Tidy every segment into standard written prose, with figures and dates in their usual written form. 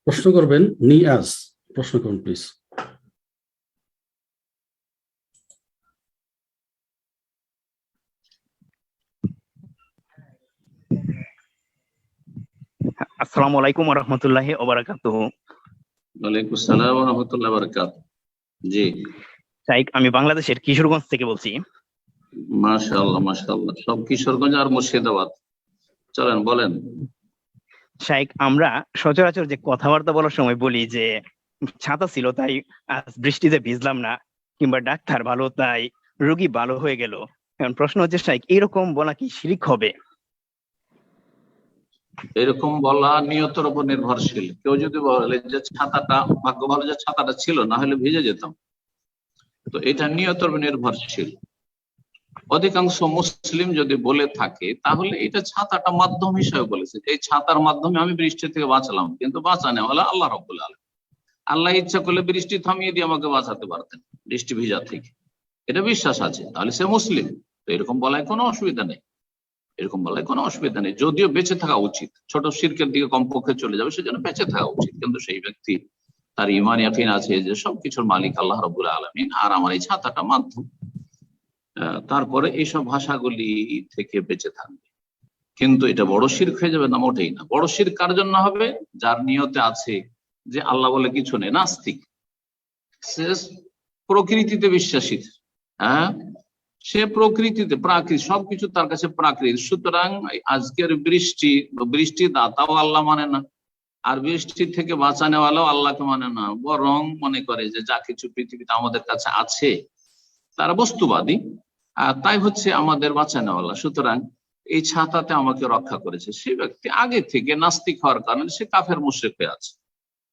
প্রশ্ন করবেন নিয়াজ। প্রশ্ন করুন প্লিজ। আসসালামু আলাইকুম ওয়া রাহমাতুল্লাহি ওয়া বারাকাতুহু। ওয়ালাইকুম আসসালাম ওয়া রাহমাতুল্লাহি ওয়া বারাকাতুহু। জি, শাইখ, আমি বাংলাদেশের কিশোরগঞ্জ থেকে বলছি। মাশাআল্লাহ মাশাআল্লাহ, সব কিশোরগঞ্জ আর মুর্শিদাবাদ। চলেন বলেন। শাইখ, আমরা সচরাচর যে কথাবার্তা বলার সময় বলি যে ছাতা ছিল তাই আজ বৃষ্টিতে ভিজলাম না, কিংবা ডাক্তার ভালো তাই রোগী ভালো হয়ে গেল। এখন প্রশ্ন হচ্ছে শাইখ, এরকম বলা কি শিরক হবে? এরকম বলা নিয়তের উপর নির্ভরশীল। কেউ যদি বলে যে ছাতাটা, ভাগ্য ভালো যে ছাতাটা ছিল, না হলে ভিজে যেতাম, তো এটা নিয়তের উপর নির্ভরশীল। অধিকাংশ মুসলিম যদি বলে থাকে তাহলে এটা ছাতাটা মাধ্যম হিসেবে বলেছে, এই ছাতার মাধ্যমে আমি বৃষ্টি থেকে বাঁচলাম, কিন্তু বাঁচানো হলো আল্লাহ রাব্বুল আলামিন। আল্লাহ ইচ্ছা করলে বৃষ্টি থামিয়ে দিয়ে আমাকে বাঁচাতে পারতেন বৃষ্টি ভিজা থেকে, এটা বিশ্বাস আছে, তাহলে সে মুসলিম। তো এরকম বলায় কোনো অসুবিধা নেই, এরকম বলায় কোনো অসুবিধা নেই। যদিও বেঁচে থাকা উচিত, ছোট শিরকের দিকে কমপক্ষে চলে যাবে, সেজন্য বেঁচে থাকা উচিত। কিন্তু সেই ব্যক্তি তার ঈমান ইয়াকিন আছে যে সবকিছুর মালিক আল্লাহ রাব্বুল আলামিন, আর আমার এই ছাতাটা মাধ্যম, তারপরে এইসব ভাষাগুলি থেকে বেঁচে থাকবে। কিন্তু এটা বড় শিরক হয়ে যাবে না? মোটেই না। বড় শিরক কার জন্য হবে? যার নিয়তে আছে যে আল্লাহ বলে কিছু নেই, নাস্তিক, সে প্রকৃতিতে বিশ্বাসী। হ্যাঁ, সে প্রকৃতিতে, প্রাকৃতিক সবকিছু তার কাছে প্রাকৃতিক। সুতরাং আজকের বৃষ্টি দাতাও আল্লাহ মানে না, আর বৃষ্টি থেকে বাঁচানোওয়ালাও আল্লাহকে মানে না, বরং মনে করে যে যা কিছু পৃথিবীতে আমাদের কাছে আছে তারা বস্তুবাদী, আর তাই হচ্ছে আমাদের বাঁচানোওয়ালা। সুতরাং এই ছাতাতে আমাকে রক্ষা করেছে, সে ব্যক্তি আগে থেকে নাস্তিক হওয়ার কারণে সে কাফের মুশরিক হয়ে আছে।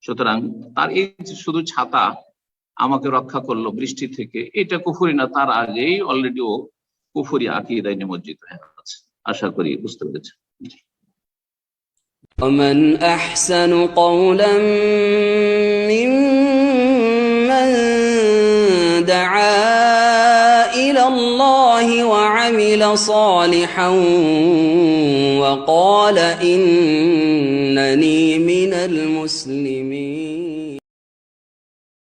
সুতরাং তার এই শুধু ছাতা আমাকে রক্ষা করলো বৃষ্টি থেকে, এটা কুফরি না, তার আগেই অলরেডি ও কুফরি আকীদায় নিমজ্জিত হয়ে আছে। আশা করি বুঝতে পেরেছেন। ومن أحسن قولا ممن دعا إلى الله وعمل صالحا وقال إنني من المسلمين